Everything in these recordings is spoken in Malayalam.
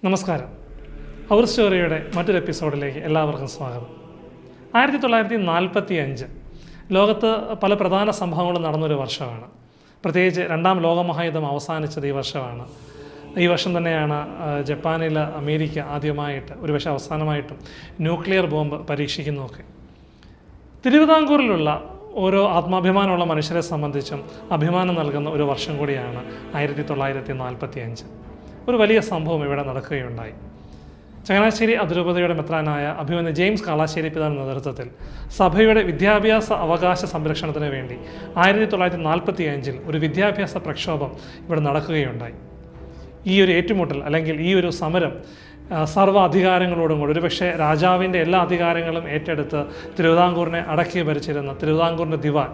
നമസ്കാരം. അവർ സ്റ്റോറിയുടെ മറ്റൊരു എപ്പിസോഡിലേക്ക് എല്ലാവർക്കും സ്വാഗതം. 1945 ലോകത്ത് പല പ്രധാന സംഭവങ്ങളും നടന്നൊരു വർഷമാണ്. പ്രത്യേകിച്ച് രണ്ടാം ലോകമഹായുദ്ധം അവസാനിച്ചത് ഈ വർഷമാണ്. ഈ വർഷം തന്നെയാണ് ജപ്പാനിൽ അമേരിക്ക ആദ്യമായിട്ട്, ഒരുപക്ഷെ അവസാനമായിട്ടും, ന്യൂക്ലിയർ ബോംബ് പരീക്ഷിക്കുന്നതൊക്കെ. തിരുവിതാംകൂറിലുള്ള ഓരോ ആത്മാഭിമാനമുള്ള മനുഷ്യരെ സംബന്ധിച്ചും അഭിമാനം നൽകുന്ന ഒരു വർഷം കൂടിയാണ് 1945. ഒരു വലിയ സംഭവം ഇവിടെ നടക്കുകയുണ്ടായി. ചങ്ങനാശ്ശേരി അതിരൂപതയുടെ മെത്രാനായ അഭിമന്യ ജെയിംസ് കാളാശ്ശേരി പിതാവിൻ്റെ നേതൃത്വത്തിൽ സഭയുടെ വിദ്യാഭ്യാസ അവകാശ സംരക്ഷണത്തിന് വേണ്ടി 1945 ഒരു വിദ്യാഭ്യാസ പ്രക്ഷോഭം ഇവിടെ നടക്കുകയുണ്ടായി. ഈ ഒരു ഏറ്റുമുട്ടൽ അല്ലെങ്കിൽ ഈ ഒരു സമരം സർവ്വ അധികാരങ്ങളോടും കൂടി, ഒരുപക്ഷെ രാജാവിൻ്റെ എല്ലാ അധികാരങ്ങളും ഏറ്റെടുത്ത് തിരുവിതാംകൂറിനെ അടക്കി ഭരിച്ചിരുന്ന തിരുവിതാംകൂറിൻ്റെ ദിവാൻ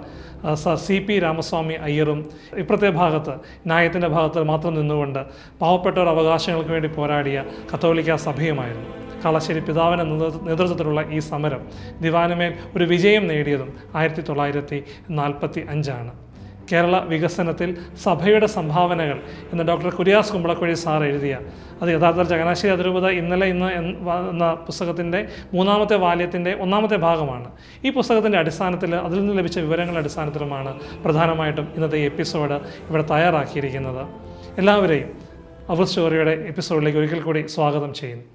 CP രാമസ്വാമി അയ്യറും ഇപ്പുറത്തെ ഭാഗത്ത് ന്യായത്തിൻ്റെ ഭാഗത്ത് മാത്രം നിന്നുകൊണ്ട് പാവപ്പെട്ടവർ അവകാശങ്ങൾക്ക് വേണ്ടി പോരാടിയ കത്തോലിക്ക സഭയുമായിരുന്നു. കാളശ്ശേരി പിതാവിൻ്റെ നേതൃത്വത്തിലുള്ള ഈ സമരം ദിവാനുമേൽ ഒരു വിജയം നേടിയതും 1945. കേരള വികസനത്തിൽ സഭയുടെ സംഭാവനകൾ എന്ന് ഡോക്ടർ കുര്യാസ് കുമ്പളക്കുഴി സാർ എഴുതിയ, അത് യഥാർത്ഥത്തിൽ ചങ്ങനാശ്ശേരി അതിരൂപത ഇന്ന് എന്ന പുസ്തകത്തിൻ്റെ 3ാമത്തെ വാല്യത്തിൻ്റെ 1ാമത്തെ ഭാഗമാണ്. ഈ പുസ്തകത്തിൻ്റെ അടിസ്ഥാനത്തിൽ അതിൽ നിന്ന് ലഭിച്ച വിവരങ്ങളുടെ അടിസ്ഥാനത്തിലുമാണ് പ്രധാനമായിട്ടും ഇന്നത്തെ ഈ എപ്പിസോഡ് ഇവിടെ തയ്യാറാക്കിയിരിക്കുന്നത്. എല്ലാവരെയും അവർ സ്റ്റോറിയുടെ എപ്പിസോഡിലേക്ക് ഒരിക്കൽ കൂടി സ്വാഗതം ചെയ്യുന്നു.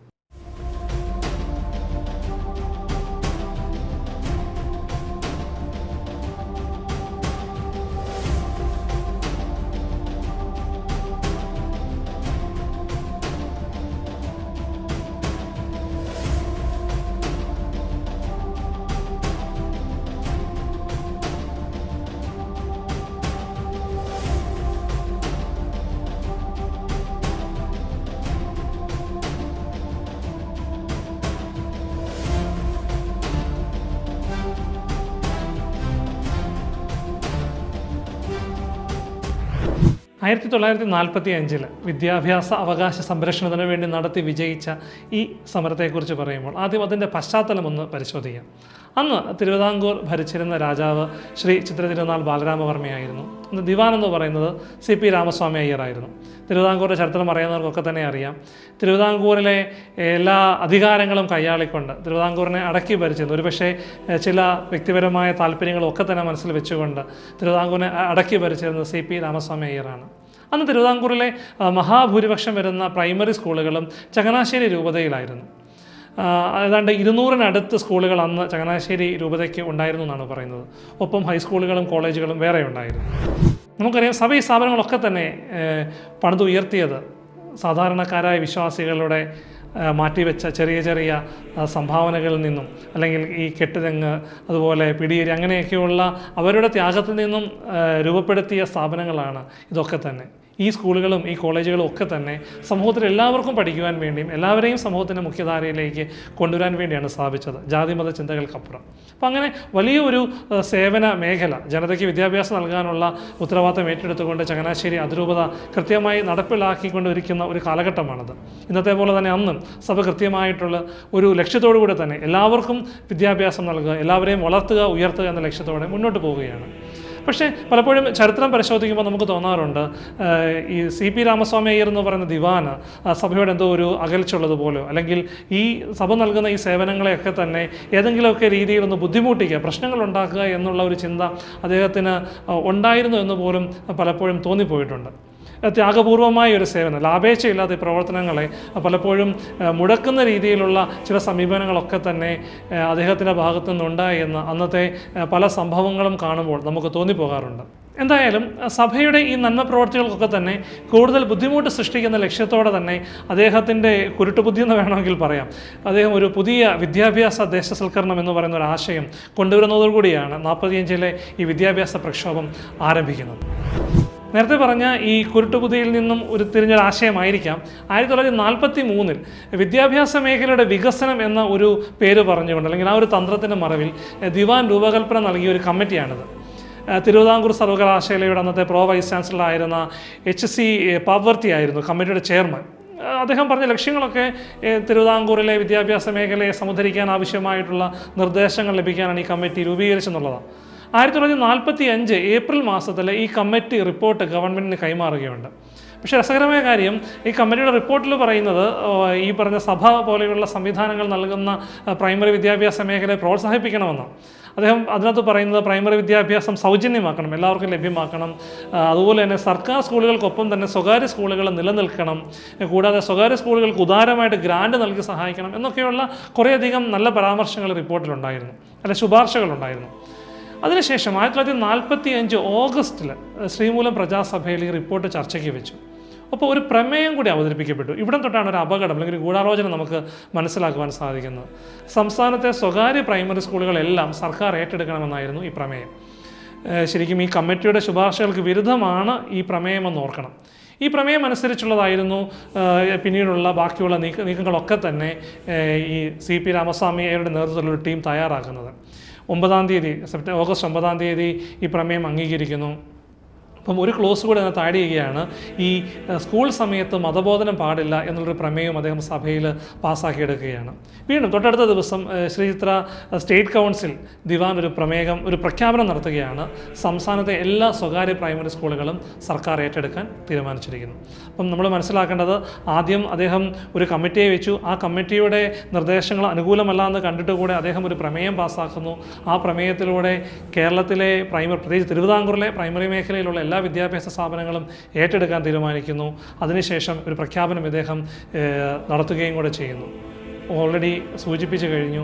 ആയിരത്തി 1945 വിദ്യാഭ്യാസ അവകാശ സംരക്ഷണത്തിന് വേണ്ടി നടത്തി വിജയിച്ച ഈ സമരത്തെക്കുറിച്ച് പറയുമ്പോൾ ആദ്യം അതിൻ്റെ പശ്ചാത്തലം ഒന്ന് പരിശോധിക്കാം. അന്ന് തിരുവിതാംകൂർ ഭരിച്ചിരുന്ന രാജാവ് ശ്രീ ചിത്രതിരുനാൾ ബാലരാമവർമ്മയായിരുന്നു. അന്ന് ദിവാൻ എന്ന് പറയുന്നത് CP രാമസ്വാമി അയ്യറായിരുന്നു. തിരുവിതാംകൂറിൻ്റെ ചരിത്രം അറിയുന്നവർക്കൊക്കെ തന്നെ അറിയാം. തിരുവിതാംകൂറിലെ എല്ലാ അധികാരങ്ങളും കൈയാളിക്കൊണ്ട് തിരുവിതാംകൂറിനെ അടക്കി ഭരിച്ചിരുന്നു. ഒരുപക്ഷെ ചില വ്യക്തിപരമായ താല്പര്യങ്ങളും ഒക്കെ തന്നെ മനസ്സിൽ വെച്ചുകൊണ്ട് തിരുവിതാംകൂറിനെ അടക്കി ഭരിച്ചിരുന്നത് CP രാമസ്വാമി അയ്യറാണ്. അന്ന് തിരുവിതാംകൂറിലെ മഹാഭൂരിപക്ഷം വരുന്ന പ്രൈമറി സ്കൂളുകളും ചങ്ങനാശ്ശേരി രൂപതയിലായിരുന്നു. ഏതാണ്ട് 200-നടുത്ത് സ്കൂളുകൾ അന്ന് ചങ്ങനാശ്ശേരി രൂപതയ്ക്ക് ഉണ്ടായിരുന്നു എന്നാണ് പറയുന്നത്. ഒപ്പം ഹൈസ്കൂളുകളും കോളേജുകളും വേറെ ഉണ്ടായിരുന്നു. നമുക്കറിയാം, സഭ ഈ സ്ഥാപനങ്ങളൊക്കെ തന്നെ പണിതുയർത്തിയത് സാധാരണക്കാരായ വിശ്വാസികളുടെ മാറ്റിവെച്ച ചെറിയ ചെറിയ സംഭാവനകളിൽ നിന്നും, അല്ലെങ്കിൽ ഈ കെട്ടുതെങ്ങ്, അതുപോലെ പിടിയേരി, അങ്ങനെയൊക്കെയുള്ള അവരുടെ ത്യാഗത്തിൽ നിന്നും രൂപപ്പെടുത്തിയ സ്ഥാപനങ്ങളാണ് ഇതൊക്കെ തന്നെ. ഈ സ്കൂളുകളും ഈ കോളേജുകളും ഒക്കെ തന്നെ സമൂഹത്തിൽ എല്ലാവർക്കും പഠിക്കുവാൻ വേണ്ടിയും എല്ലാവരെയും സമൂഹത്തിൻ്റെ മുഖ്യധാരയിലേക്ക് കൊണ്ടുവരാൻ വേണ്ടിയാണ് സ്ഥാപിച്ചത്, ജാതിമത ചിന്തകൾക്കപ്പുറം. അപ്പം അങ്ങനെ വലിയൊരു സേവന മേഖല, ജനതയ്ക്ക് വിദ്യാഭ്യാസം നൽകാനുള്ള ഉത്തരവാദിത്തം ഏറ്റെടുത്തുകൊണ്ട് ചങ്ങനാശ്ശേരി അതിരൂപത കൃത്യമായി നടപ്പിലാക്കിക്കൊണ്ടിരിക്കുന്ന ഒരു കാലഘട്ടമാണത്. ഇന്നത്തെ പോലെ തന്നെ അന്നും സഭ കൃത്യമായിട്ടുള്ള ഒരു ലക്ഷ്യത്തോടു കൂടെ തന്നെ എല്ലാവർക്കും വിദ്യാഭ്യാസം നൽകുക, എല്ലാവരെയും വളർത്തുക, ഉയർത്തുക എന്ന ലക്ഷ്യത്തോടെ മുന്നോട്ട് പോവുകയാണ്. പക്ഷേ പലപ്പോഴും ചരിത്രം പരിശോധിക്കുമ്പോൾ നമുക്ക് തോന്നാറുണ്ട്, ഈ CP രാമസ്വാമി അയ്യർ എന്ന് പറയുന്ന ദിവാന് സഭയോട് എന്തോ ഒരു അകൽച്ചുള്ളതുപോലെയോ, അല്ലെങ്കിൽ ഈ സഭ നൽകുന്ന ഈ സേവനങ്ങളെയൊക്കെ തന്നെ ഏതെങ്കിലുമൊക്കെ രീതിയിലൊന്ന് ബുദ്ധിമുട്ടിക്കുക, പ്രശ്നങ്ങൾ ഉണ്ടാക്കുക എന്നുള്ള ഒരു ചിന്ത അദ്ദേഹത്തിന് ഉണ്ടായിരുന്നു എന്ന് പോലും പലപ്പോഴും തോന്നിപ്പോയിട്ടുണ്ട്. ത്യാഗപൂർവമായ ഒരു സേവനം, ലാഭേച്ഛയില്ലാത്ത പ്രവർത്തനങ്ങളെ പലപ്പോഴും മുടക്കുന്ന രീതിയിലുള്ള ചില സമീപനങ്ങളൊക്കെ തന്നെ അദ്ദേഹത്തിൻ്റെ ഭാഗത്തു നിന്നുണ്ടായി എന്ന് അന്നത്തെ പല സംഭവങ്ങളും കാണുമ്പോൾ നമുക്ക് തോന്നിപ്പോകാറുണ്ട്. എന്തായാലും സഭയുടെ ഈ നന്മ പ്രവർത്തികൾക്കൊക്കെ തന്നെ കൂടുതൽ ബുദ്ധിമുട്ട് സൃഷ്ടിക്കുന്ന ലക്ഷ്യത്തോടെ തന്നെ അദ്ദേഹത്തിൻ്റെ കുരുട്ടുബുദ്ധി എന്ന് വേണമെങ്കിൽ പറയാം, അദ്ദേഹം ഒരു പുതിയ വിദ്യാഭ്യാസ ദേശസൽക്കരണം എന്ന് പറയുന്ന ഒരു ആശയം കൊണ്ടുവരുന്നതോടുകൂടിയാണ് 45-ലെ ഈ വിദ്യാഭ്യാസ പ്രക്ഷോഭം ആരംഭിക്കുന്നത്. നേരത്തെ പറഞ്ഞ ഈ കുരുട്ടുബുദ്ധിയിൽ നിന്നും ഒരു തിരിഞ്ഞൊരാശയമായിരിക്കാം 1943 വിദ്യാഭ്യാസ മേഖലയുടെ വികസനം എന്ന ഒരു പേര് പറഞ്ഞുകൊണ്ട്, അല്ലെങ്കിൽ ആ ഒരു തന്ത്രത്തിൻ്റെ മറവിൽ ദിവാൻ രൂപകൽപ്പന നൽകിയ ഒരു കമ്മിറ്റിയാണിത്. തിരുവിതാംകൂർ സർവകലാശാലയുടെ അന്നത്തെ വൈസ് ചാൻസലർ ആയിരുന്ന HC പാവർത്തി ആയിരുന്നു കമ്മിറ്റിയുടെ ചെയർമാൻ. അദ്ദേഹം പറഞ്ഞ ലക്ഷ്യങ്ങളൊക്കെ തിരുവിതാംകൂറിലെ വിദ്യാഭ്യാസ മേഖലയെ സമുദ്ധരിക്കാൻ ആവശ്യമായിട്ടുള്ള നിർദ്ദേശങ്ങൾ ലഭിക്കാനാണ് ഈ കമ്മിറ്റി രൂപീകരിച്ചെന്നുള്ളതാണ്. 1945 ഏപ്രിൽ മാസത്തിൽ ഈ കമ്മിറ്റി റിപ്പോർട്ട് ഗവൺമെൻറ്റിന് കൈമാറുകയുണ്ട്. പക്ഷേ രസകരമായ കാര്യം ഈ കമ്മിറ്റിയുടെ റിപ്പോർട്ടിൽ പറയുന്നത് ഈ പറഞ്ഞ സഭ പോലെയുള്ള സംവിധാനങ്ങൾ നൽകുന്ന പ്രൈമറി വിദ്യാഭ്യാസ മേഖലയെ പ്രോത്സാഹിപ്പിക്കണമെന്നാണ്. അദ്ദേഹം അതിനകത്ത് പറയുന്നത് പ്രൈമറി വിദ്യാഭ്യാസം സൗജന്യമാക്കണം, എല്ലാവർക്കും ലഭ്യമാക്കണം. അതുപോലെ തന്നെ സർക്കാർ സ്കൂളുകൾക്കൊപ്പം തന്നെ സ്വകാര്യ സ്കൂളുകൾ നിലനിൽക്കണം. കൂടാതെ സ്വകാര്യ സ്കൂളുകൾക്ക് ഉദാരമായിട്ട് ഗ്രാൻഡ് നൽകി സഹായിക്കണം എന്നൊക്കെയുള്ള കുറേയധികം നല്ല പരാമർശങ്ങൾ റിപ്പോർട്ടിലുണ്ടായിരുന്നു, അല്ല ശുപാർശകളുണ്ടായിരുന്നു. അതിനുശേഷം 1945 ഓഗസ്റ്റിൽ ശ്രീമൂലം പ്രജാസഭയിൽ ഈ റിപ്പോർട്ട് ചർച്ചയ്ക്ക് വെച്ചു. അപ്പോൾ ഒരു പ്രമേയം കൂടി അവതരിപ്പിക്കപ്പെട്ടു. ഇവിടം തൊട്ടാണ് ഒരു അപകടം അല്ലെങ്കിൽ ഒരു ഗൂഢാലോചന നമുക്ക് മനസ്സിലാക്കുവാൻ സാധിക്കുന്നത്. സംസ്ഥാനത്തെ സ്വകാര്യ പ്രൈമറി സ്കൂളുകളെല്ലാം സർക്കാർ ഏറ്റെടുക്കണമെന്നായിരുന്നു ഈ പ്രമേയം. ശരിക്കും ഈ കമ്മിറ്റിയുടെ ശുപാർശകൾക്ക് വിരുദ്ധമാണ് ഈ പ്രമേയമെന്ന് ഓർക്കണം. ഈ പ്രമേയം അനുസരിച്ചുള്ളതായിരുന്നു പിന്നീടുള്ള ബാക്കിയുള്ള നീക്കങ്ങളൊക്കെ തന്നെ ഈ CP രാമസ്വാമിയുടെ നേതൃത്വത്തിലുള്ള ടീം തയ്യാറാക്കുന്നത്. ഓഗസ്റ്റ് 9 ഈ പ്രമേയം അംഗീകരിക്കുന്നു. അപ്പം ഒരു ക്ലോസ് കൂടെ അതിനകത്ത് ആഡ് ചെയ്യുകയാണ്. ഈ സ്കൂൾ സമയത്ത് മതബോധനം പാടില്ല എന്നുള്ളൊരു പ്രമേയം അദ്ദേഹം സഭയിൽ പാസ്സാക്കിയെടുക്കുകയാണ്. വീണ്ടും തൊട്ടടുത്ത ദിവസം ശ്രീചിത്ര സ്റ്റേറ്റ് കൗൺസിൽ ദിവാൻ ഒരു പ്രഖ്യാപനം നടത്തുകയാണ്. സംസ്ഥാനത്തെ എല്ലാ സ്വകാര്യ പ്രൈമറി സ്കൂളുകളും സർക്കാർ ഏറ്റെടുക്കാൻ തീരുമാനിച്ചിരിക്കുന്നു. അപ്പം നമ്മൾ മനസ്സിലാക്കേണ്ടത്, ആദ്യം അദ്ദേഹം ഒരു കമ്മിറ്റിയെ വെച്ചു. ആ കമ്മിറ്റിയുടെ നിർദ്ദേശങ്ങൾ അനുകൂലമല്ല എന്ന് കണ്ടിട്ട് കൂടെ അദ്ദേഹം ഒരു പ്രമേയം പാസ്സാക്കുന്നു. ആ പ്രമേയത്തിലൂടെ കേരളത്തിലെ പ്രത്യേകിച്ച് തിരുവിതാംകൂറിലെ പ്രൈമറി മേഖലയിലുള്ള എല്ലാ വിദ്യാഭ്യാസ സ്ഥാപനങ്ങളും ഏറ്റെടുക്കാൻ തീരുമാനിക്കുന്നു. അതിനുശേഷം ഒരു പ്രഖ്യാപനം ഇദ്ദേഹം നടത്തുകയും കൂടെ ചെയ്യുന്നു. ഓൾറെഡി സൂചിപ്പിച്ചു കഴിഞ്ഞു,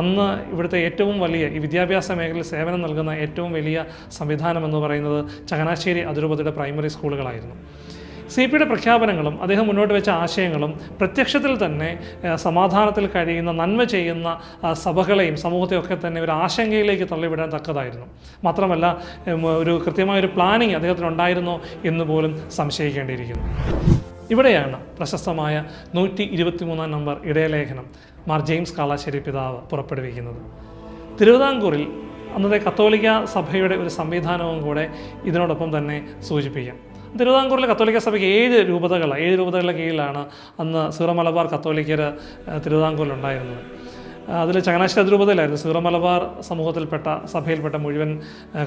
അന്ന് ഇവിടുത്തെ ഏറ്റവും വലിയ ഈ വിദ്യാഭ്യാസ മേഖലയിൽ സേവനം നൽകുന്ന ഏറ്റവും വലിയ സംവിധാനം എന്ന് പറയുന്നത് ചങ്ങനാശ്ശേരി അതിരൂപതയുടെ പ്രൈമറി സ്കൂളുകളായിരുന്നു. CP പ്രഖ്യാപനങ്ങളും അദ്ദേഹം മുന്നോട്ട് വെച്ച ആശയങ്ങളും പ്രത്യക്ഷത്തിൽ തന്നെ സമാധാനത്തിൽ കഴിയുന്ന നന്മ ചെയ്യുന്ന സഭകളെയും സമൂഹത്തെയും ഒക്കെ തന്നെ ഒരു ആശങ്കയിലേക്ക് തള്ളിവിടാൻ തക്കതായിരുന്നു. മാത്രമല്ല ഒരു കൃത്യമായൊരു പ്ലാനിങ് അദ്ദേഹത്തിനുണ്ടായിരുന്നോ എന്ന് പോലും സംശയിക്കേണ്ടിയിരിക്കുന്നു. ഇവിടെയാണ് പ്രശസ്തമായ 123 നമ്പർ ഇടയലേഖനം മാർ ജെയിംസ് കാളാശ്ശേരി പിതാവ് പുറപ്പെടുവിക്കുന്നത്. തിരുവിതാംകൂറിൽ അന്നത്തെ കത്തോലിക്ക സഭയുടെ ഒരു സംവിധാനവും കൂടെ ഇതിനോടൊപ്പം തന്നെ സൂചിപ്പിക്കാം. തിരുവിതാംകൂറിലെ കത്തോലിക്ക സഭയ്ക്ക് 7 രൂപതകളുടെ കീഴിലാണ് അന്ന് സീറോ മലബാർ കത്തോലിക്കർ തിരുവിതാംകൂറിലുണ്ടായിരുന്നത്. അതിൽ ചങ്ങനാശ്ശേരി അതിരൂപതയിലായിരുന്നു സീറോ മലബാർ സഭയിൽപ്പെട്ട മുഴുവൻ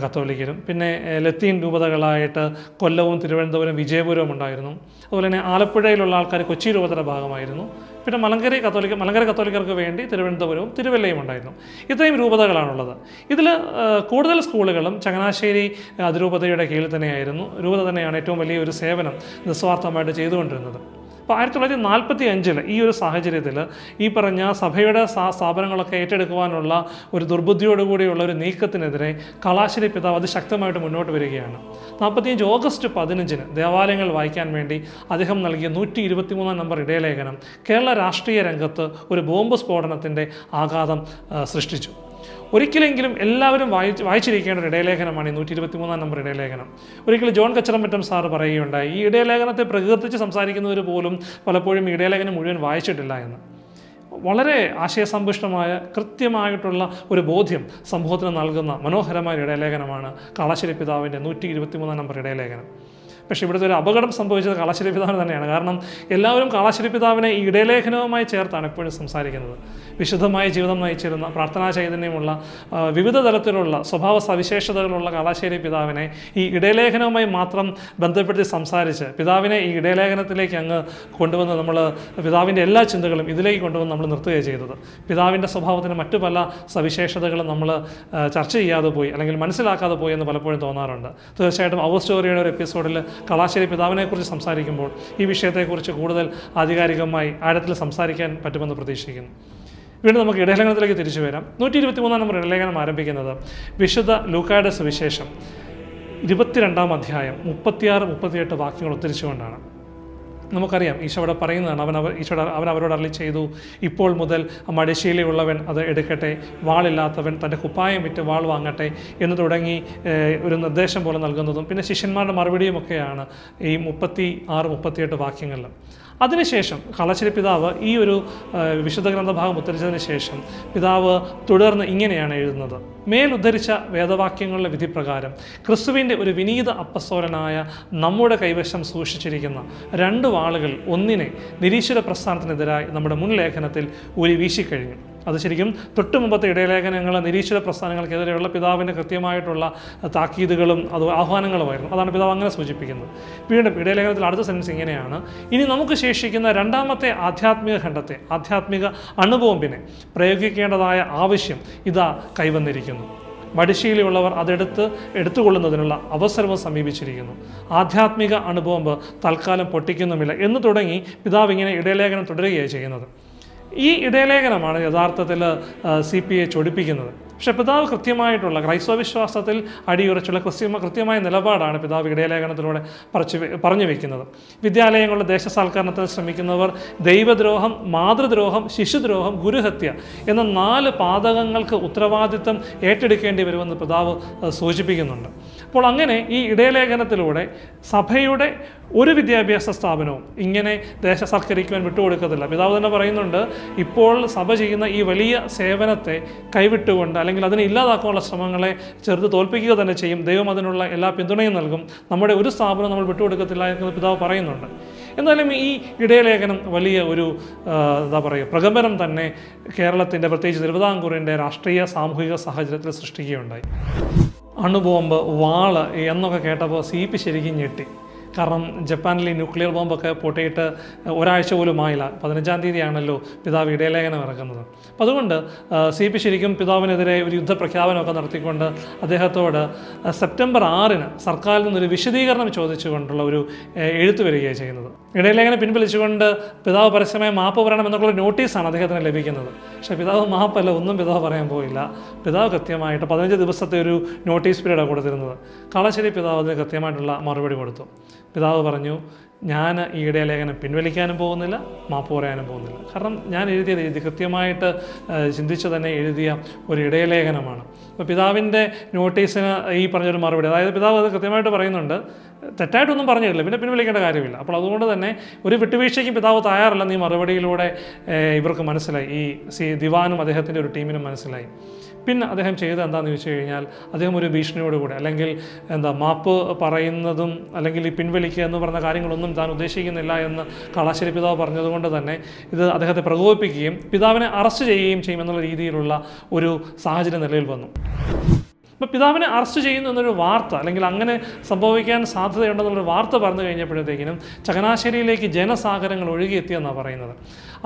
കത്തോലിക്കരും. പിന്നെ ലത്തീൻ രൂപതകളായിട്ട് കൊല്ലവും തിരുവനന്തപുരം വിജയപുരവും ഉണ്ടായിരുന്നു. അതുപോലെ തന്നെ ആലപ്പുഴയിലുള്ള ആൾക്കാർ കൊച്ചി രൂപതയുടെ ഭാഗമായിരുന്നു. പിന്നെ മലങ്കര കത്തോലിക്കർക്ക് വേണ്ടി തിരുവനന്തപുരവും തിരുവല്ലയും ഉണ്ടായിരുന്നു. ഇത്രയും രൂപതകളാണുള്ളത്. ഇതിൽ കൂടുതൽ സ്കൂളുകളും ചങ്ങനാശ്ശേരി അതിരൂപതയുടെ കീഴിൽ തന്നെയായിരുന്നു. രൂപത തന്നെയാണ് ഏറ്റവും വലിയ ഒരു സേവനം നിസ്വാർത്ഥമായിട്ട് ചെയ്തുകൊണ്ടിരുന്നത്. അപ്പോൾ 1945 ഈ ഒരു സാഹചര്യത്തിൽ ഈ പറഞ്ഞ സഭയുടെ സ്ഥാപനങ്ങളൊക്കെ ഏറ്റെടുക്കുവാനുള്ള ഒരു ദുർബുദ്ധിയോടുകൂടിയുള്ള ഒരു നീക്കത്തിനെതിരെ കാളാശ്ശേരി പിതാവ് അതിശക്തമായിട്ട് മുന്നോട്ട് വരികയാണ്. 45 ഓഗസ്റ്റ് 15 ദേവാലയങ്ങൾ വായിക്കാൻ വേണ്ടി അദ്ദേഹം നൽകിയ 123 നമ്പർ ഇടയലേഖനം കേരള രാഷ്ട്രീയ രംഗത്ത് ഒരു ബോംബ് സ്ഫോടനത്തിൻ്റെ ആഘാതം സൃഷ്ടിച്ചു. ഒരിക്കലെങ്കിലും എല്ലാവരും വായിച്ചിരിക്കേണ്ട ഒരു ഇടയലേഖനമാണ് ഈ 123 നമ്പർ ഇടയലേഖനം. ഒരിക്കലും ജോൺ കച്ചറമറ്റം സാറ് പറയുകയുണ്ടായി, ഈ ഇടയലേഖനത്തെ പ്രകീർത്തിച്ച് സംസാരിക്കുന്നവർ പോലും പലപ്പോഴും ഈ ഇടയലേഖനം മുഴുവൻ വായിച്ചിട്ടില്ല എന്ന്. വളരെ ആശയസമ്പുഷ്ടമായ കൃത്യമായിട്ടുള്ള ഒരു ബോധ്യം സമൂഹത്തിന് നൽകുന്ന മനോഹരമായ ഇടയലേഖനമാണ് കാളാശ്ശേരി പിതാവിൻ്റെ 123 നമ്പർ ഇടയലേഖനം. പക്ഷേ ഇവിടുത്തെ ഒരു അപകടം സംഭവിച്ചത് കാളാശ്ശേരി പിതാവിന് തന്നെയാണ്. കാരണം എല്ലാവരും കാളാശ്ശേരി പിതാവിനെ ഈ ഇടയലേഖനവുമായി ചേർത്താണ് എപ്പോഴും സംസാരിക്കുന്നത്. വിശുദ്ധമായ ജീവിതം നയിച്ചിരുന്ന പ്രാർത്ഥനാ ചൈതന്യമുള്ള വിവിധ തരത്തിലുള്ള സ്വഭാവ സവിശേഷതകളുള്ള കാളാശ്ശേരി പിതാവിനെ ഈ ഇടയലേഖനവുമായി മാത്രം ബന്ധപ്പെടുത്തി സംസാരിച്ച് പിതാവിനെ ഈ ഇടയലേഖനത്തിലേക്ക് അങ്ങ് കൊണ്ടുവന്ന് പിതാവിൻ്റെ എല്ലാ ചിന്തകളും ഇതിലേക്ക് കൊണ്ടുവന്ന് നമ്മൾ നിർത്തുകയാണ് ചെയ്തത്. പിതാവിൻ്റെ സ്വഭാവത്തിന് മറ്റു പല സവിശേഷതകളും നമ്മൾ ചർച്ച ചെയ്യാതെ പോയി അല്ലെങ്കിൽ മനസ്സിലാക്കാതെ പോയി എന്ന് പലപ്പോഴും തോന്നാറുണ്ട്. തീർച്ചയായിട്ടും അവർ സ്റ്റോറിയുടെ ഒരു എപ്പിസോഡിൽ കാളാശ്ശേരി പിതാവിനെക്കുറിച്ച് സംസാരിക്കുമ്പോൾ ഈ വിഷയത്തെക്കുറിച്ച് കൂടുതൽ ആധികാരികമായി ആഴത്തിൽ സംസാരിക്കാൻ പറ്റുമെന്ന് പ്രതീക്ഷിക്കുന്നു. വീണ്ടും നമുക്ക് ഇടയലേഖനത്തിലേക്ക് തിരിച്ചു വരാം. 123 നമ്പർ ഇടയലേഖനം ആരംഭിക്കുന്നത് വിശുദ്ധ ലൂക്കായുടെ സുവിശേഷം 22-ാം അധ്യായം 36-38 വാക്യങ്ങൾ ഉദ്ധരിച്ചുകൊണ്ടാണ്. നമുക്കറിയാം ഈശോ അവിടെ പറയുന്നതാണ്, അവൻ അവരോട് അരുളി ചെയ്തു, ഇപ്പോൾ മുതൽ മടിശീലയുള്ളവൻ അത് എടുക്കട്ടെ, വാളില്ലാത്തവൻ തൻ്റെ കുപ്പായം വിറ്റ് വാൾ വാങ്ങട്ടെ എന്ന് തുടങ്ങി ഒരു നിർദ്ദേശം പോലെ നൽകുന്നതും പിന്നെ ശിഷ്യന്മാരുടെ മറുപടിയുമൊക്കെയാണ് ഈ 36-38 വാക്യങ്ങളിൽ. അതിനുശേഷം കാളാശ്ശേരി പിതാവ് ഈ ഒരു വിശുദ്ധ ഗ്രന്ഥഭാഗം ഉദ്ധരിച്ചതിന് ശേഷം പിതാവ് തുടർന്ന് ഇങ്ങനെയാണ് എഴുതുന്നത്: മേലുദ്ധരിച്ച വേദവാക്യങ്ങളുടെ വിധിപ്രകാരം ക്രിസ്തുവിൻ്റെ ഒരു വിനീത അപ്പസ്തോലനായ നമ്മുടെ കൈവശം സൂക്ഷിച്ചിരിക്കുന്ന 2 വാളുകൾ ഒന്നിനെ നിരീശ്വര പ്രസ്ഥാനത്തിനെതിരായി നമ്മുടെ മുൻ ലേഖനത്തിൽ വീശിക്കഴിഞ്ഞു. അത് ശരിക്കും തൊട്ടു മുമ്പത്തെ ഇടയലേഖനങ്ങൾ നിരീശ്വര പ്രസ്ഥാനങ്ങൾക്കെതിരെയുള്ള പിതാവിൻ്റെ കൃത്യമായിട്ടുള്ള താക്കീതുകളും അത് ആഹ്വാനങ്ങളുമായിരുന്നു. അതാണ് പിതാവ് അങ്ങനെ സൂചിപ്പിക്കുന്നത്. വീണ്ടും ഇടയലേഖനത്തിൽ അടുത്ത സെൻസ് ഇങ്ങനെയാണ്: ഇനി നമുക്ക് ശേഷിക്കുന്ന രണ്ടാമത്തെ ആധ്യാത്മിക ഖണ്ഡത്തെ, ആധ്യാത്മിക അണുബോംബിനെ പ്രയോഗിക്കേണ്ടതായ ആവശ്യം ഇതാ കൈവന്നിരിക്കുന്നു. വടിശീലയുള്ളവർ എടുത്തുകൊള്ളുന്നതിനുള്ള അവസരവും സമീപിച്ചിരിക്കുന്നു. ആധ്യാത്മിക അണുബോംബ് തൽക്കാലം പൊട്ടിക്കുന്നുമില്ല എന്ന് തുടങ്ങി പിതാവ് ഇങ്ങനെ ഇടയലേഖനം തുടരുകയാണ് ചെയ്യുന്നത്. ഈ ഇടയലേഖനമാണ് യഥാർത്ഥത്തിൽ CPA ചൊടിപ്പിക്കുന്നത്. പക്ഷേ പിതാവ് കൃത്യമായിട്ടുള്ള ക്രൈസ്തവ വിശ്വാസത്തിൽ അടിയുറച്ചുള്ള കൃത്യമായ നിലപാടാണ് പിതാവ് ഇടയലേഖനത്തിലൂടെ പറഞ്ഞു വയ്ക്കുന്നത്. വിദ്യാലയങ്ങളുടെ ദേശസാൽക്കരണത്തിന് ശ്രമിക്കുന്നവർ ദൈവദ്രോഹം, മാതൃദ്രോഹം, ശിശുദ്രോഹം, ഗുരുഹത്യ എന്ന 4 പാതകങ്ങൾക്ക് ഉത്തരവാദിത്തം ഏറ്റെടുക്കേണ്ടി വരുമെന്ന് പിതാവ് സൂചിപ്പിക്കുന്നുണ്ട്. അപ്പോൾ അങ്ങനെ ഈ ഇടയലേഖനത്തിലൂടെ സഭയുടെ ഒരു വിദ്യാഭ്യാസ സ്ഥാപനവും ഇങ്ങനെ ദേശസാൽക്കരിക്കുവാൻ വിട്ടുകൊടുക്കത്തില്ല. പിതാവ് തന്നെ പറയുന്നുണ്ട്, ഇപ്പോൾ സഭ ചെയ്യുന്ന ഈ വലിയ സേവനത്തെ കൈവിട്ടുകൊണ്ട് അല്ലെങ്കിൽ അതിനെ ഇല്ലാതാക്കാനുള്ള ശ്രമങ്ങളെ ചെറുത് തോൽപ്പിക്കുക തന്നെ ചെയ്യും. ദൈവം അതിനുള്ള എല്ലാ പിന്തുണയും നൽകും. നമ്മുടെ ഒരു സ്ഥാപനം നമ്മൾ വിട്ടുകൊടുക്കത്തില്ല എന്ന് പിതാവ് പറയുന്നുണ്ട്. എന്നാലും ഈ ഇടയലേഖനം വലിയ ഒരു പ്രകമ്പനം തന്നെ കേരളത്തിൻ്റെ, പ്രത്യേകിച്ച് തിരുവിതാംകൂറിൻ്റെ രാഷ്ട്രീയ സാമൂഹിക സാഹചര്യത്തിൽ സൃഷ്ടിക്കുകയുണ്ടായി. അണുബോംബ്, വാള് എന്നൊക്കെ കേട്ടപ്പോൾ CP ശരിക്കും ഞെട്ടി. കാരണം ജപ്പാനിൽ ഈ ന്യൂക്ലിയർ ബോംബൊക്കെ പൊട്ടിയിട്ട് ഒരാഴ്ച പോലും ആയില്ല. 15-ാം തീയതിയാണല്ലോ പിതാവ് ഇടയലേഖനം ഇറക്കുന്നത്. അപ്പോൾ അതുകൊണ്ട് CP ശരിക്കും പിതാവിനെതിരെ ഒരു യുദ്ധപ്രഖ്യാപനമൊക്കെ നടത്തിക്കൊണ്ട് അദ്ദേഹത്തോട് സെപ്റ്റംബർ 6-ന് സർക്കാരിൽ നിന്നൊരു വിശദീകരണം ചോദിച്ചുകൊണ്ടുള്ള ഒരു എഴുത്ത് വരികയാണ് ചെയ്യുന്നത്. ഇടയലേഖനം പിൻവലിച്ചുകൊണ്ട് പിതാവ് പരസ്യമായി മാപ്പ് പറയണം എന്നുള്ള നോട്ടീസാണ് അദ്ദേഹത്തിന് ലഭിക്കുന്നത്. പക്ഷേ പിതാവ് മാപ്പല്ല, ഒന്നും പിതാവ് പറയാൻ പോയില്ല. പിതാവ് കൃത്യമായിട്ട് 15 ദിവസത്തെ ഒരു നോട്ടീസ് പീരീഡാണ് കൊടുത്തിരുന്നത്. കാളശ്ശേരി പിതാവ് അതിന് കൃത്യമായിട്ടുള്ള മറുപടി കൊടുത്തു. പിതാവ് പറഞ്ഞു, ഞാൻ ഈ ഇടയലേഖനം പിൻവലിക്കാനും പോകുന്നില്ല, മാപ്പ് പറയാനും പോകുന്നില്ല. കാരണം ഞാൻ എഴുതി കൃത്യമായിട്ട് ചിന്തിച്ച് തന്നെ എഴുതിയ ഒരു ഇടയലേഖനമാണ്. അപ്പോൾ പിതാവിൻ്റെ നോട്ടീസിന് ഈ പറഞ്ഞൊരു മറുപടി, അതായത് പിതാവ് അത് കൃത്യമായിട്ട് പറയുന്നുണ്ട്, തെറ്റായിട്ടൊന്നും പറഞ്ഞിട്ടില്ല, പിന്നെ പിൻവലിക്കേണ്ട കാര്യമില്ല. അപ്പോൾ അതുകൊണ്ട് തന്നെ ഒരു വിട്ടുവീഴ്ചയ്ക്കും പിതാവ് തയ്യാറല്ലെന്ന് ഈ മറുപടിയിലൂടെ ഇവർക്ക് മനസ്സിലായി, ഈ ദിവാനും അദ്ദേഹത്തിൻ്റെ ഒരു ടീമിനും മനസ്സിലായി. പിന്നെ അദ്ദേഹം ചെയ്തത് എന്താണെന്ന് ചോദിച്ചു കഴിഞ്ഞാൽ, അദ്ദേഹം ഒരു ഭീഷണിയോടുകൂടി അല്ലെങ്കിൽ മാപ്പ് പറയുന്നതും അല്ലെങ്കിൽ ഈ പിൻവലിക്കുക എന്ന് പറഞ്ഞ കാര്യങ്ങളൊന്നും താൻ ഉദ്ദേശിക്കുന്നില്ല എന്ന് കാളശ്ശേരി പിതാവ് പറഞ്ഞതുകൊണ്ട് തന്നെ ഇത് അദ്ദേഹത്തെ പ്രകോപിപ്പിക്കുകയും പിതാവിനെ അറസ്റ്റ് ചെയ്യുകയും ചെയ്യുമെന്നുള്ള രീതിയിലുള്ള ഒരു സാഹചര്യം നിലവിൽ വന്നു. അപ്പോൾ പിതാവിനെ അറസ്റ്റ് ചെയ്യുന്നു എന്നൊരു വാർത്ത, അല്ലെങ്കിൽ അങ്ങനെ സംഭവിക്കാൻ സാധ്യതയുണ്ടെന്നുള്ളൊരു വാർത്ത പറഞ്ഞു കഴിഞ്ഞപ്പോഴത്തേക്കിനും ചങ്ങനാശ്ശേരിയിലേക്ക് ജനസാഗരങ്ങൾ ഒഴുകിയെത്തിയെന്നാണ് പറയുന്നത്.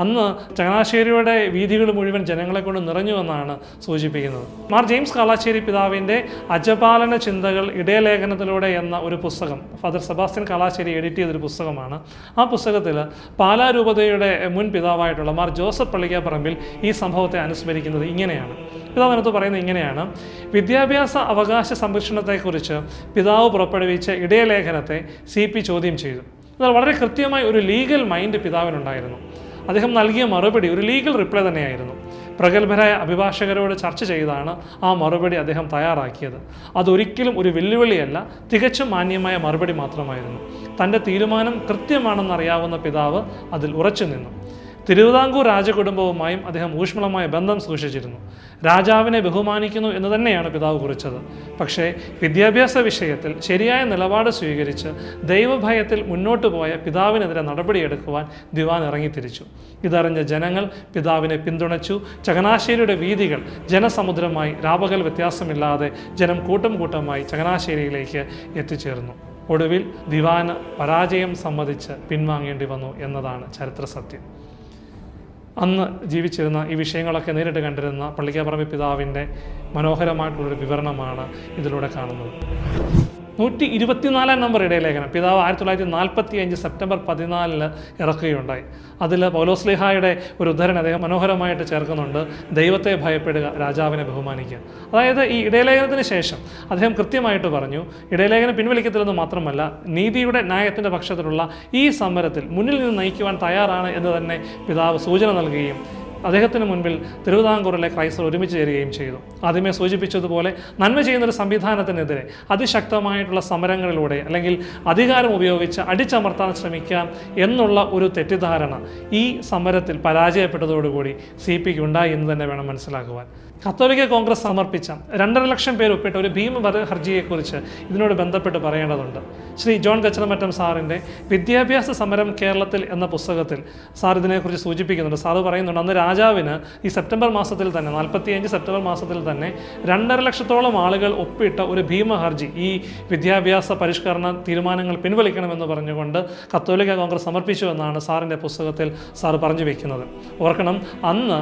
അന്ന് ചങ്ങനാശ്ശേരിയുടെ വീഥികൾ മുഴുവൻ ജനങ്ങളെ കൊണ്ട് നിറഞ്ഞുവെന്നാണ് സൂചിപ്പിക്കുന്നത്. മാർ ജെയിംസ് കാളാശ്ശേരി പിതാവിൻ്റെ അജപാലന ചിന്തകൾ ഇടയലേഖനത്തിലൂടെ എന്ന ഒരു പുസ്തകം ഫാദർ സെബാസ്റ്റ്യൻ കാളാശ്ശേരി എഡിറ്റ് ചെയ്തൊരു പുസ്തകമാണ്. ആ പുസ്തകത്തിൽ പാലാരൂപതയുടെ മുൻ പിതാവായിട്ടുള്ള മാർ ജോസഫ് പള്ളിക്കാപ്പറമ്പിൽ ഈ സംഭവത്തെ അനുസ്മരിക്കുന്നത് ഇങ്ങനെയാണ്. പിതാവിനകത്ത് പറയുന്നത് ഇങ്ങനെയാണ്: വിദ്യാഭ്യാസ അവകാശ സംരക്ഷണത്തെക്കുറിച്ച് പിതാവ് പുറപ്പെടുവിച്ച ഇടയലേഖനത്തെ CP ചോദ്യം ചെയ്തു. എന്നാൽ വളരെ കൃത്യമായി ഒരു ലീഗൽ മൈൻഡ് പിതാവിനുണ്ടായിരുന്നു. അദ്ദേഹം നൽകിയ മറുപടി ഒരു ലീഗൽ റിപ്ലൈ തന്നെയായിരുന്നു. പ്രഗത്ഭരായ അഭിഭാഷകരോട് ചർച്ച ചെയ്താണ് ആ മറുപടി അദ്ദേഹം തയ്യാറാക്കിയത്. അതൊരിക്കലും ഒരു വെല്ലുവിളിയല്ല, തികച്ചും മാന്യമായ മറുപടി മാത്രമായിരുന്നു. തൻ്റെ തീരുമാനം കൃത്യമാണെന്നറിയാവുന്ന പിതാവ് അതിൽ ഉറച്ചു നിന്നു. തിരുവിതാംകൂർ രാജകുടുംബവുമായും അദ്ദേഹം ഊഷ്മളമായ ബന്ധം സൂക്ഷിച്ചിരുന്നു. രാജാവിനെ ബഹുമാനിക്കുന്നു എന്ന് തന്നെയാണ് പിതാവ് കുറിച്ചത്. പക്ഷേ വിദ്യാഭ്യാസ വിഷയത്തിൽ ശരിയായ നിലപാട് സ്വീകരിച്ച് ദൈവഭയത്തിൽ മുന്നോട്ട് പോയ പിതാവിനെതിരെ നടപടിയെടുക്കുവാൻ ദിവാൻ ഇറങ്ങിത്തിരിച്ചു. ഇതറിഞ്ഞ ജനങ്ങൾ പിതാവിനെ പിന്തുണച്ചു. ചങ്ങനാശ്ശേരിയുടെ വീഥികൾ ജനസമുദ്രമായി രാപകൽ വ്യത്യാസമില്ലാതെ ജനം കൂട്ടം കൂട്ടമായി ചങ്ങനാശ്ശേരിയിലേക്ക് എത്തിച്ചേർന്നു. ഒടുവിൽ ദിവാന് പരാജയം സമ്മതിച്ച് പിൻവാങ്ങേണ്ടി വന്നു എന്നതാണ് ചരിത്ര സത്യം. അന്ന് ജീവിച്ചിരുന്ന ഈ വിഷയങ്ങളൊക്കെ നേരിട്ട് കണ്ടിരുന്ന പള്ളിക്കാപ്പറമ്പിൽ പിതാവിൻ്റെ മനോഹരമായിട്ടുള്ളൊരു വിവരണമാണ് ഇതിലൂടെ കാണുന്നത്. 124 നമ്പർ ഇടയലേഖനം പിതാവ് 1945 സെപ്റ്റംബർ 14 ഇറക്കുകയുണ്ടായി. അതിൽ പൗലോസ്ലീഹായുടെ ഒരു ഉദ്ധരണി അദ്ദേഹം മനോഹരമായിട്ട് ചേർക്കുന്നുണ്ട്: ദൈവത്തെ ഭയപ്പെടുക, രാജാവിനെ ബഹുമാനിക്കുക. അതായത് ഈ ഇടയലേഖനത്തിന് ശേഷം അദ്ദേഹം കൃത്യമായിട്ട് പറഞ്ഞു, ഇടയലേഖനം പിൻവലിക്കത്തില്ലെന്ന് മാത്രമല്ല, നീതിയുടെ ന്യായത്തിൻ്റെ പക്ഷത്തിലുള്ള ഈ സമരത്തിൽ മുന്നിൽ നിന്ന് നയിക്കുവാൻ തയ്യാറാണ് എന്ന് തന്നെ പിതാവ് സൂചന നൽകുകയും അദ്ദേഹത്തിന് മുൻപിൽ തിരുവിതാംകൂറിലെ ക്രൈസ്തവർ ഒരുമിച്ച് ചേരുകയും ചെയ്തു. ആദ്യമേ സൂചിപ്പിച്ചതുപോലെ നന്മ ചെയ്യുന്നൊരു സംവിധാനത്തിനെതിരെ അതിശക്തമായിട്ടുള്ള സമരങ്ങളിലൂടെ അല്ലെങ്കിൽ അധികാരം ഉപയോഗിച്ച് അടിച്ചമർത്താൻ ശ്രമിക്കാം എന്നുള്ള ഒരു തെറ്റിദ്ധാരണ ഈ സമരത്തിൽ പരാജയപ്പെട്ടതോടുകൂടി CPക്ക് ഉണ്ടായി എന്ന് തന്നെ വേണം മനസ്സിലാക്കുവാൻ. കത്തോലിക്ക കോൺഗ്രസ് സമർപ്പിച്ച 2.5 ലക്ഷം പേര് ഒപ്പിട്ട ഒരു ഭീമ ഹർജിയെക്കുറിച്ച് ഇതിനോട് ബന്ധപ്പെട്ട് പറയേണ്ടതുണ്ട്. ശ്രീ ജോൺ കച്ചറമറ്റം സാറിൻ്റെ വിദ്യാഭ്യാസ സമരം കേരളത്തിൽ എന്ന പുസ്തകത്തിൽ സാർ ഇതിനെക്കുറിച്ച് സൂചിപ്പിക്കുന്നുണ്ട്. സാറ് പറയുന്നുണ്ട്, അന്ന് രാജാവിന് ഈ സെപ്റ്റംബർ മാസത്തിൽ തന്നെ 45 സെപ്റ്റംബർ മാസത്തിൽ തന്നെ 2.5 ലക്ഷത്തോളം ആളുകൾ ഒപ്പിട്ട ഒരു ഭീമ ഹർജി ഈ വിദ്യാഭ്യാസ പരിഷ്കരണ തീരുമാനങ്ങൾ പിൻവലിക്കണമെന്ന് പറഞ്ഞുകൊണ്ട് കത്തോലിക്ക കോൺഗ്രസ് സമർപ്പിച്ചു എന്നാണ് സാറിൻ്റെ പുസ്തകത്തിൽ സാർ പറഞ്ഞു വയ്ക്കുന്നത്. ഓർക്കണം, അന്ന്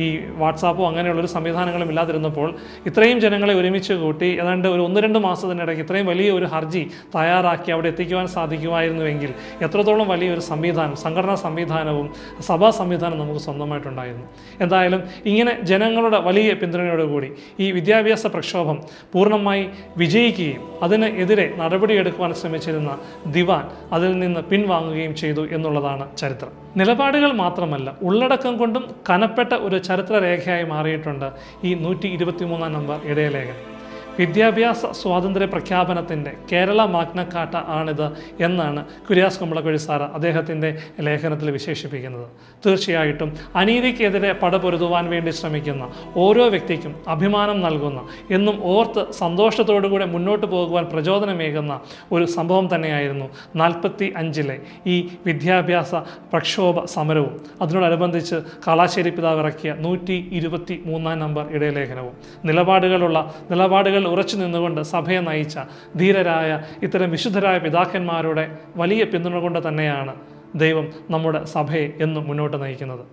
ഈ വാട്സാപ്പോ അങ്ങനെയുള്ളൊരു സംവിധാനങ്ങളും ഇല്ലാതിരുന്നപ്പോൾ ഇത്രയും ജനങ്ങളെ ഒരുമിച്ച് കൂട്ടി ഏതാണ്ട് ഒരു 1-2 മാസത്തിനിടയ്ക്ക് ഇത്രയും വലിയ ഒരു ഹർജി തയ്യാറാക്കി അവിടെ എത്തിക്കുവാൻ സാധിക്കുമായിരുന്നുവെങ്കിൽ എത്രത്തോളം വലിയൊരു സംവിധാനം, സംഘടനാ സംവിധാനവും സഭാ സംവിധാനം നമുക്ക് സ്വന്തമായിട്ടുണ്ടായിരുന്നു. എന്തായാലും ഇങ്ങനെ ജനങ്ങളുടെ വലിയ പിന്തുണയോടുകൂടി ഈ വിദ്യാഭ്യാസ പ്രക്ഷോഭം പൂർണ്ണമായി വിജയിക്കുകയും അതിനെതിരെ നടപടിയെടുക്കുവാൻ ശ്രമിച്ചിരുന്ന ദിവാൻ അതിൽ നിന്ന് പിൻവാങ്ങുകയും ചെയ്തു എന്നുള്ളതാണ് ചരിത്രം. നിലപാടുകൾ മാത്രമല്ല, ഉള്ളടക്കം കൊണ്ടും കനപ്പെട്ട ഒരു ചരിത്രരേഖയായി മാറിയിട്ടുണ്ട് ഈ 123 നമ്പർ ഇടയലേഖനം. വിദ്യാഭ്യാസ സ്വാതന്ത്ര്യ പ്രഖ്യാപനത്തിൻ്റെ കേരള മാഗ്നക്കാട്ട ആണിത് എന്നാണ് കുര്യാസ് കുമ്പളക്കുഴി സാറ് അദ്ദേഹത്തിൻ്റെ ലേഖനത്തിൽ വിശേഷിപ്പിക്കുന്നത്. തീർച്ചയായിട്ടും അനീതിക്കെതിരെ പടപൊരുതുവാൻ വേണ്ടി ശ്രമിക്കുന്ന ഓരോ വ്യക്തിക്കും അഭിമാനം നൽകുന്ന, എന്നും ഓർത്ത് സന്തോഷത്തോടുകൂടെ മുന്നോട്ട് പോകുവാൻ പ്രചോദനമേകുന്ന ഒരു സംഭവം തന്നെയായിരുന്നു 45-ലെ ഈ വിദ്യാഭ്യാസ പ്രക്ഷോഭ സമരവും അതിനോടനുബന്ധിച്ച് കാളാശ്ശേരി പിതാവ് ഇറക്കിയ 123 നമ്പർ ഇടയലേഖനവും. നിലപാടുകൾ ഉറച്ചു നിന്നുകൊണ്ട് സഭയെ നയിച്ച ധീരരായ ഇത്തരം വിശുദ്ധരായ പിതാക്കന്മാരുടെ വലിയ പിന്തുണ കൊണ്ട് തന്നെയാണ് ദൈവം നമ്മുടെ സഭയെ എന്നും മുന്നോട്ട് നയിക്കുന്നത്.